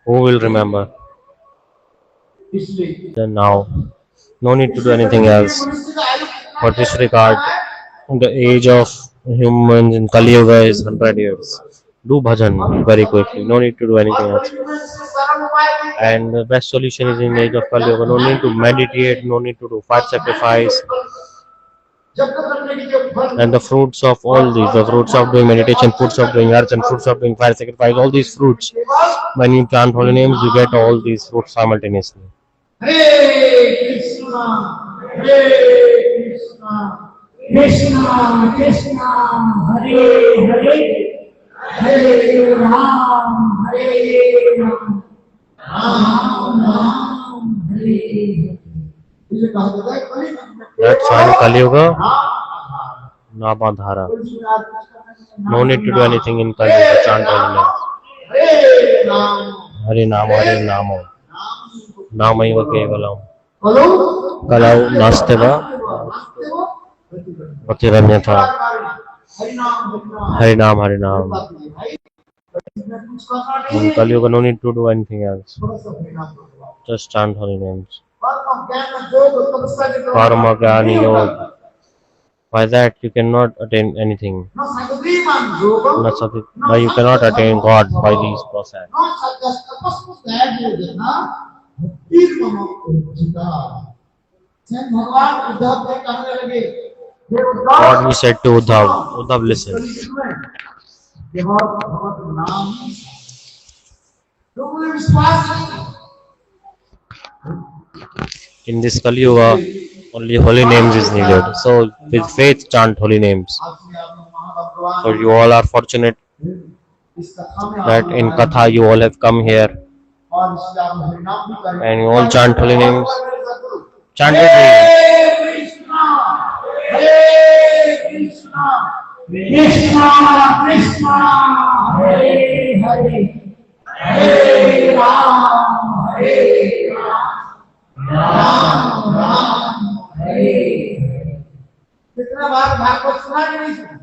Who will remember? Then now, no need to do anything else but disregard the age of humans in Kali Yuga is 100 years. Do bhajan very quickly. No need to do anything else. And the best solution is in the age of Kali Yuga. No need to meditate. No need to do fire sacrifice. And the fruits of all these, the fruits of doing meditation, fruits of doing arts, and fruits of doing fire sacrifice, all these fruits, when you chant holy names, you get all these fruits simultaneously. Hare Krishna, Hare Krishna, Krishna Krishna, Hare Hare, Hare Ram, Hare Ram, Ram Ram, Hare. That's why in Kali Yuga, Nabadhara. No need to do anything in Kali Yuga. Chant holy names. Hare Nama, Hare Nama. Namaiva Kevalam. Kalau Nasteva Patiramyatha. Harinam, Harinam. In Kali Yuga, no need to do anything else. Just chant holy names. Karma Gyani Yoga. By that you cannot attain anything. But you cannot attain God by these process. God he said to Uddhav, Uddhav listen. In this Kali Yuga, only holy names is needed. So with faith chant holy names. So you all are fortunate that in Katha you all have come here and you all chant holy names. Chant with me. Hare Krishna, Krishna Krishna, Hare Hare, Hare Ram, Hare Ram, Ram Ram, Hare Hare. कितना बार भागवत सुना कि नहीं सुना?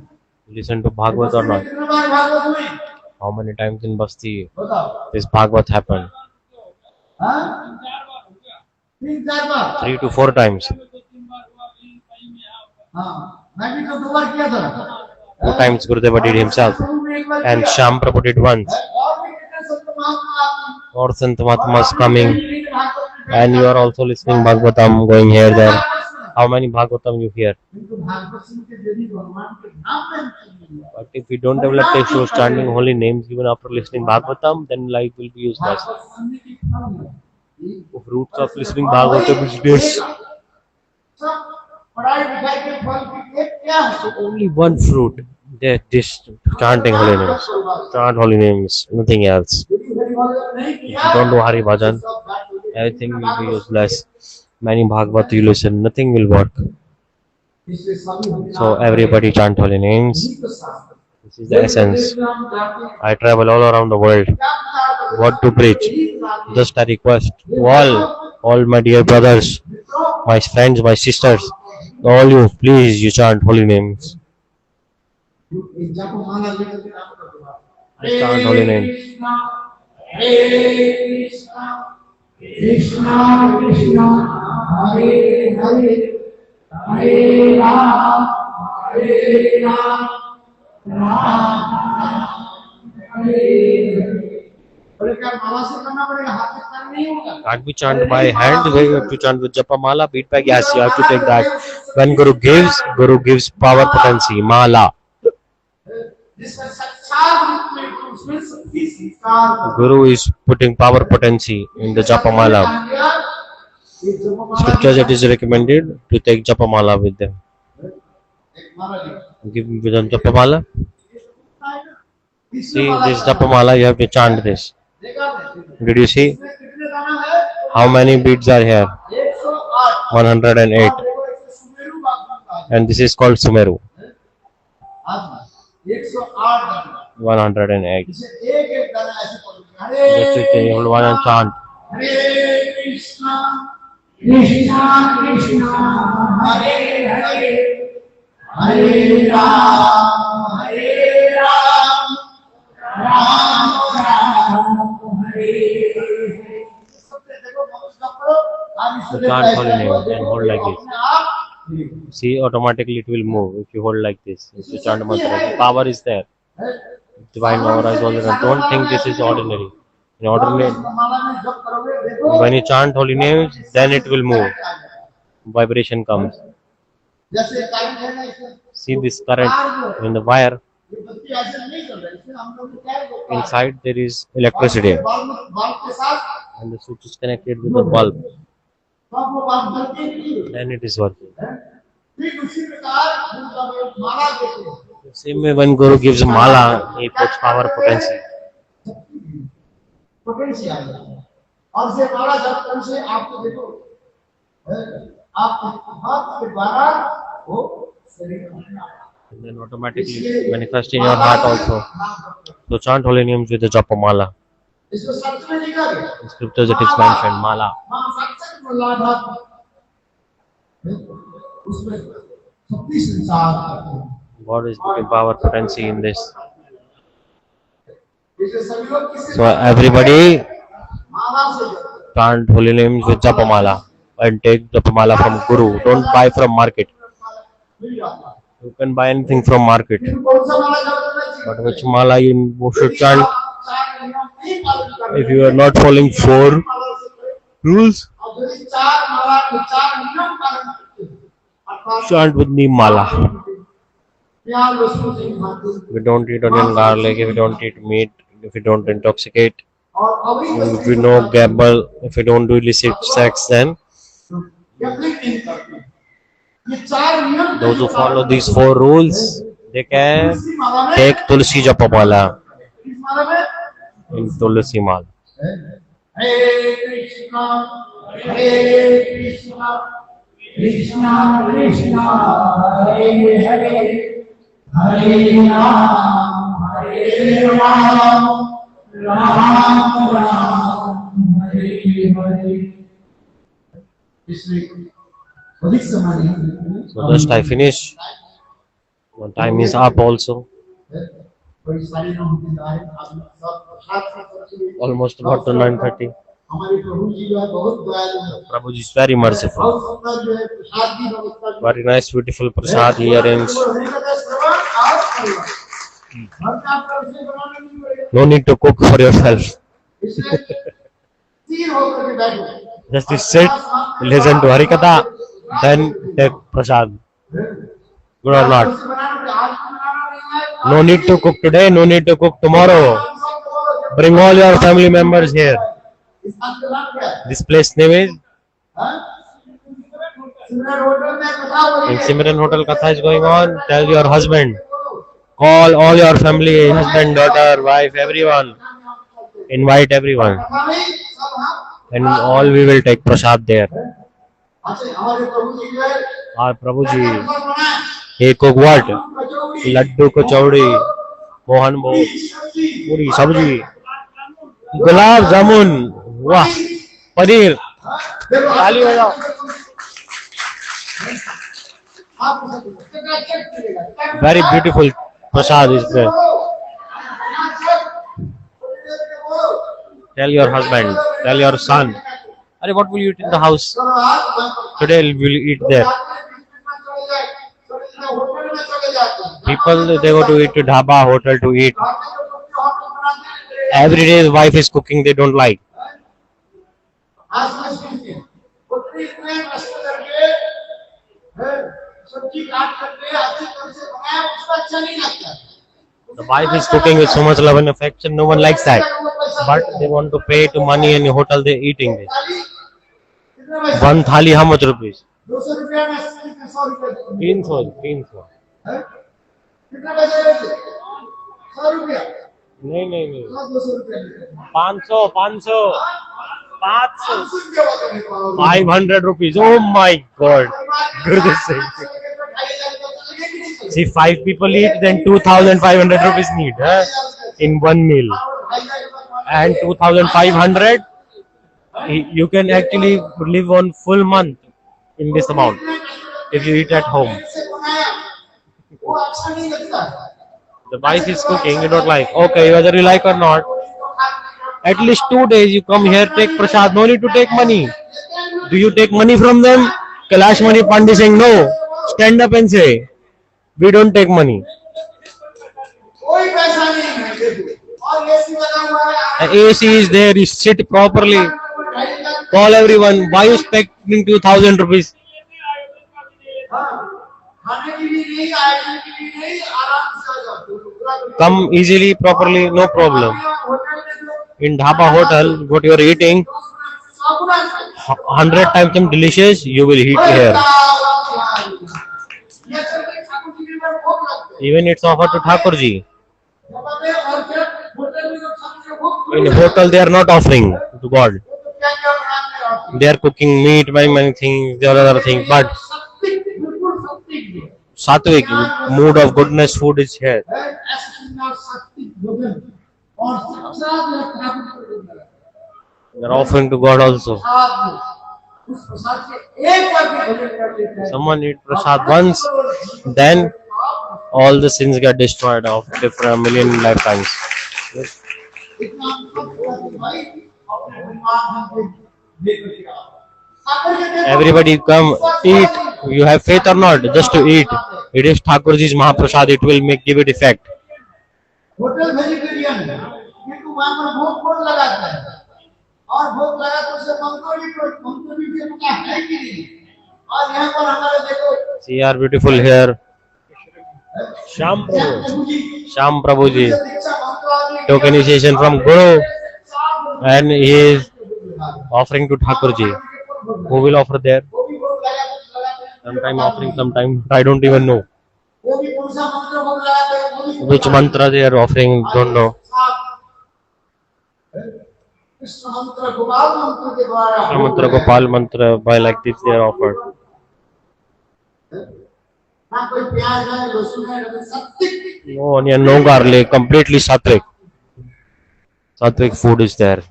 Listen to Bhagavad or not? कितना बार भागवत हुई? How many times in Basti this Bhagavad happened? हाँ? 3-4 बार. 3 to 4 times. हाँ, मैं भी तो 2 बार किया था. 2 times Gurudeva did himself and Shyam Prabhu did once. Or Sant Mahatma is coming and you are also listening Bhagavatam going here there. How many Bhagavatam you hear? But if we don't develop taste for chanting holy names even after listening Bhagavatam, then life will be useless. Fruits of listening Bhagavatam is this. So only one fruit, this chanting holy names. Chant holy names, nothing else. If you don't do Hari Bhajan, everything will be useless. Many Bhagavat you listen, nothing will work. So everybody chant holy names. This is the essence. I travel all around the world. What to preach? Just a request to all my dear brothers, my friends, my sisters, all you, please you chant holy names. Chant holy names. Hare Krishna, Krishna Krishna, Hare Hare, Hare Ram, Hare Ram, Ram Ram, Hare Hare. Can't be chant by hand. You have to chant with Japa Mala, beat by gas. You have to take that. When Guru gives power potency, Mala. Guru is putting power potency in the Japa Mala. Scriptures it is recommended to take Japa Mala with them. Give with them Japa Mala. See this Japa Mala, you have to chant this. Did you see? How many beads are here? 108. And this is called Sumeru. 108. Just hold one and chant. Hare Krishna, Krishna Krishna, Hare Hare, Hare Ram, Hare Ram, Ram Ram Hare Hare. सबसे देखो नमस्कार करो, आप You Ishwar can't hold name and देखो hold like this. अपने आप See, automatically it will move if you hold like this. If you chant mantra, the power is there. Divine aura is all there. Don't think this is ordinary. In ordinary, माला में जप करोगे देखो when you chant holy names, then it will move. Vibration comes. जैसे time है ना इसमें See this current in the wire. ये बत्ती ऐसे नहीं चल रहा है, इसमें हम लोग क्या है Inside there is electricity, bulb के साथ and the switch is connected with the bulb. तो आप वो बल्ब जलते नहीं Then it is working. ठीक उसी प्रकार गुरु का वो माला देते हैं Same way when Guru gives mala, he puts power potency. Potential आ जाता है और से माला जप करने से आपको देखो आप हाथ के द्वारा वो शरीर में आता है। And then automatically manifest in your heart also. So chant holy names with the japa mala. इसको सत्य में लिखा गया In scriptures it is mentioned, mala. मां सत्संग में लाभ उसमें शक्ति संसार God is giving power potency in this. इसलिए सभी लोग किसी So everybody माला से जप chant holy names with japa mala and take japa mala from Guru. Don't buy from market. मिल जाता है। You can buy anything from market. फिर कौन सा माला जप करना चाहिए But which mala you should chant चार नियम नहीं पालन करना if you are not following four माला से करें। rules? और यदि चार माला के चार नियम पालन करते हैं अर्थात Chant with neem mala. प्याज लहसुन नहीं खाते We don't eat onion garlic, if we don't eat meat, if we don't intoxicate, और अवैध if we don't gamble, if we don't do illicit sex, then gambling नहीं करते ये चार नियम those who follow these four rules, they can इसी माला में take Tulsi Japa Mala इस माला में in Tulsi Mala. हरे कृष्णा कृष्णा कृष्णा हरे हरे हरे राम राम राम हरे हरे। इसलिए अधिक समय नहीं So just I finish. My time is up also. बड़ी सारी नौकरी सब साथ Almost about to 9:30. हमारे प्रभु जी जो है बहुत दयालु है Prabhuji is very merciful. बहुत सुंदर जो है प्रसाद की व्यवस्था Very nice, beautiful prasad he arranged. हरिकथा श्रवण और परिवार घर का आपका विषय बनाना नहीं पड़ेगा No need to cook for yourself. इसलिए स्थिर होकर के बैठो Just you sit, listen to Harikatha, then take prasad. Good or not? उसे बनाना पड़ेगा आज बनाना नहीं है No need to cook today, no need to cook tomorrow. Bring all your family members here. इस बात का नाम क्या है This place name is Simran hotel में कथा हो रही in है Simran Hotel Katha is going on. Tell your husband. Call all your family, husband, daughter, wife, everyone. Invite everyone. कथा में सब हम And all we will take prasad there. अच्छा हमारे प्रभु जी जो है Our Prabhuji, सब बनाए he cook what? Kachori Laddu, kachori, mohan bhog, सब्जी puri, sabji, gulab jamun, wah, paneer. ताली बजाओ. Very beautiful prasad is there. Tell your husband, tell your son. Arey, what will you eat in the house? Today we will eat there. People, they go to eat to dhaba, hotel to eat. Every day his wife is cooking, they don't like. सब्जी काट करके अच्छी तरह से बनाया उसको अच्छा नहीं लगता The wife is cooking with so much love and affection, no one likes that. But they want to pay to money and hotel they're eating this. कितने पैसे One thali, how much rupees? 200 रुपया में 100 रुपया 300, 300. कितने पैसे लेते 100 रुपया नहीं. 200 रुपया 500, 500, 500. 500 रुपया बता नहीं पाओ 500 rupees. Oh my God. Gurudev Singh. See, 5 people eat, then 2,500 rupees need in one meal. And 2,500, you can actually live on full month in this amount if you eat at home. वो अच्छा नहीं लगता The wife is cooking, you don't like. Okay, whether you like or not, at least 2 days you come here, take prasad. No need to take money. Do you take money from them? Kailash Mani Pandit saying no. Stand up and say, we don't take money. कोई पैसा नहीं है देखो और AC लगा हुआ है The AC is there, you sit properly. Call everyone. Why you expecting 2,000 rupees? खाने की भी नहीं आने की भी नहीं आराम से आ जाओ Come easily, properly, no problem. In Dhaba hotel, what you are eating, 100 times them delicious, you will eat here. Even it's offered to Thakurji. In hotel, they are not offering to God. They are cooking meat, many things, there are other things. But Satvik, mood of goodness food is here. They are offering to God also. Someone eat prasad once, then all the sins get destroyed of different million lifetimes. Everybody come eat. You have faith or not, just to eat. It is Thakurji's Mahaprasad. It will give it effect. Hotel vegetarian है किंतु वहां पर भोग कौन लगाता है और भोग लगा तो उसे मंत्री से पता है कि नहीं और यहाँ पर हमारे देखो See, are beautiful here. Sham Prabhu ji took initiation from Guru and he is offering to Thakurji. Who will offer there? Sometime offering, sometime I don't even know. Which mantra they are offering, don't know. Mantra, Gopal mantra, by like this they are offered. No onion, no garlic, completely sattvic. Sattvic food is there.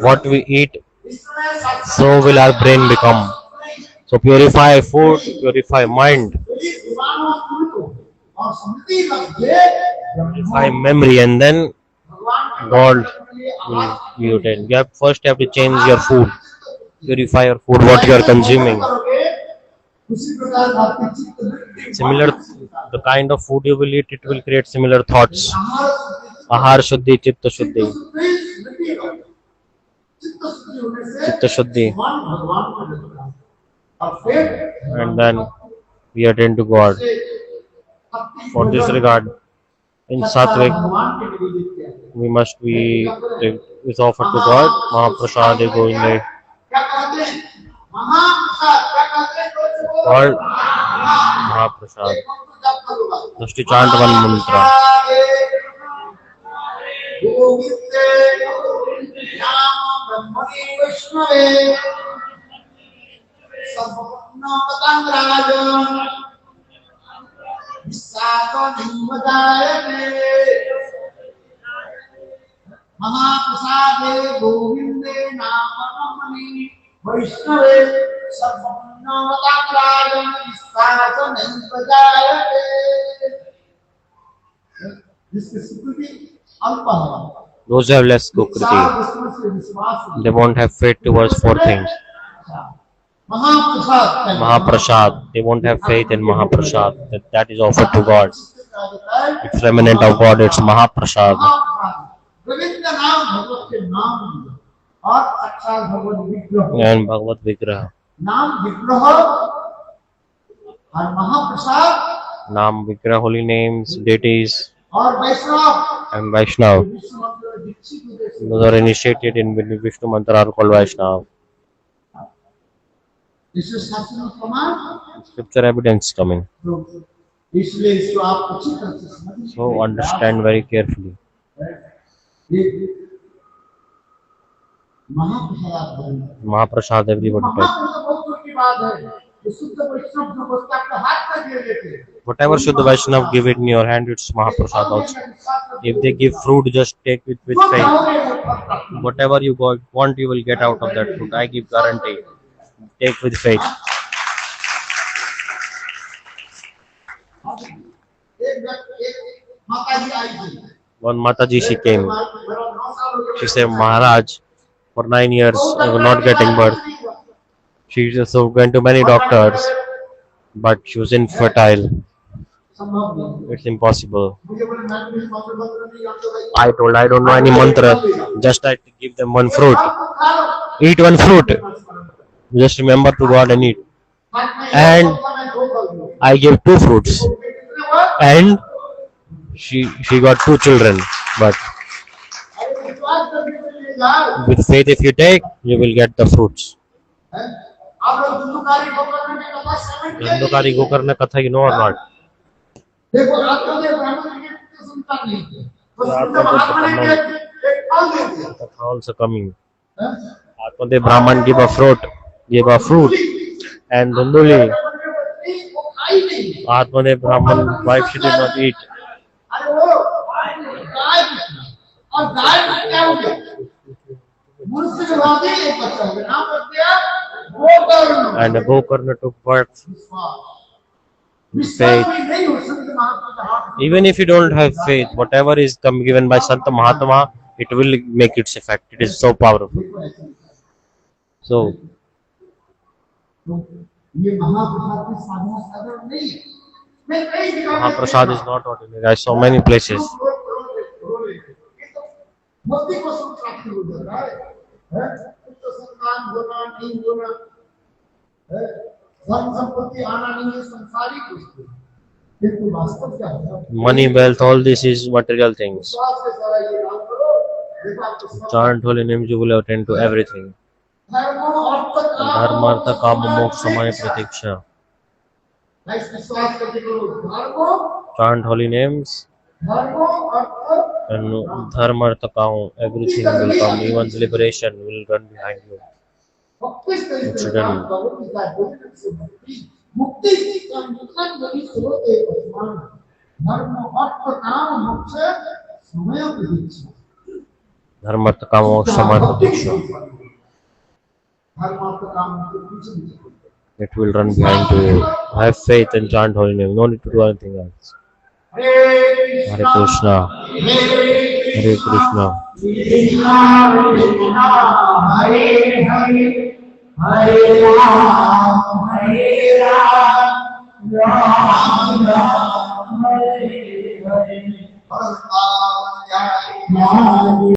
What we eat, so will our brain become. So purify food, purify mind, purify memory, and then God will be obtained. First you have to change your food, purify your food, what you are consuming. Similar, the kind of food you will eat, it will create similar thoughts. Ahar Shuddhi, Chitta Shuddhi. Chitta Shuddhi. And then we attend to God. For this regard, in Satvik, we must be is offered to God. Mahaprasad is going there. Called Mahaprasad. Just to chant one mantra. महाप्रसादे गोविंदे नामनमनि वैष्णवे सर्वोन्नमताम्राजं विस्तारनं बजायते जिसकी स्वीकृति अल्प है. Those who have less Kukriti, they won't have faith towards four things. Mahaprasad, they won't have faith in Mahaprasad, that is offered to God. It's remnant of God, it's Mahaprasad. And Bhagavad Vigraha. Naam Vigraha, holy names, deities, and Vaishnav. Those are initiated in Vishnu Mantra are called Vaishnav. Scripture evidence coming. So understand very carefully. Mahaprasad everybody takes. Whatever Shuddha Vaishnav give it in your hand, it's Mahaprasad also. If they give fruit, just take it with faith. Whatever you want, you will get out of that fruit. I give guarantee. Take with faith. एक माता जी आई थी। One Mataji, she came. मेरा 9 साल हो गया। She said, Maharaj, for 9 years, I was not getting birth. She also went to many doctors, but she was infertile. संभव नहीं। It's impossible. मुझे बोले मैं तो इस मंत्र मंत्र नहीं जानता भाई। I told, I don't know any mantra. Just I give them one fruit. Eat one fruit. Just remember to God and eat. And I gave 2 fruits. And she got 2 children. But with faith, if you take, you will get the fruits. आप लोग धुंधुकारी गोकर्ण की कथा समझ गए? Dhandukari Gokarna Katha, you know or not? देखो आत्मदेव ब्राह्मण जी के संतान नहीं थे। वो Yeah, शुद्ध महात्मा ने एक फल दे दिया। Katha also coming. हैं? Atmadev Brahman gave a fruit. And Dhunduli, वो खाई नहीं। Atmadev Brahman wife, she did not eat. अरे वो गाय थी। और गाय का क्या हो गया? मुर्शिदाबादी एक बच्चा हो गया। नाम रख दिया Gokarna. And Gokarna took birth. विश्वास में नहीं हो सकते महात्मा का हाथ। Even if you don't have faith, whatever is given by Santa Mahatma, it will make its effect. It is so powerful. So, ये महाप्रसाद की साधना साधारण नहीं है। मैं कई जगह Mahaprasad is not ordinary. I saw many places. Modi को संप्राप्ति हो जाता है तो संतान होना नहीं होना है, धन संपत्ति आना नहीं है, संसारिक वस्तु है। किंतु वास्तव क्या है? Money, wealth, all this is material things. विश्वास के सारा ये काम करो, देखो आपको सब Chant holy names, you will attend to everything. धर्मो अर्थ Dharma, artha, kama, moksha, maya, pratiksha. इस विश्वास करके करो। धर्मो Chant holy names, धर्मो अर्थ and dharma, artha, kama, everything will come. Even liberation will run behind you. मुक्ति से मुक्ति का मतलब यदि स्रोत एक आसमान धर्म अर्थ काम मोक्ष समय प्रतीक्षा Dharma, artha, kama, moksha, maya, pratiksha. धर्म अर्थ काम के पीछे नहीं। It will run behind you. Have faith and chant holy name. No need to do anything else. Hare Hare Krishna. Hare Krishna. Hare Hare Hare Ram Ram Ram Hare Hare.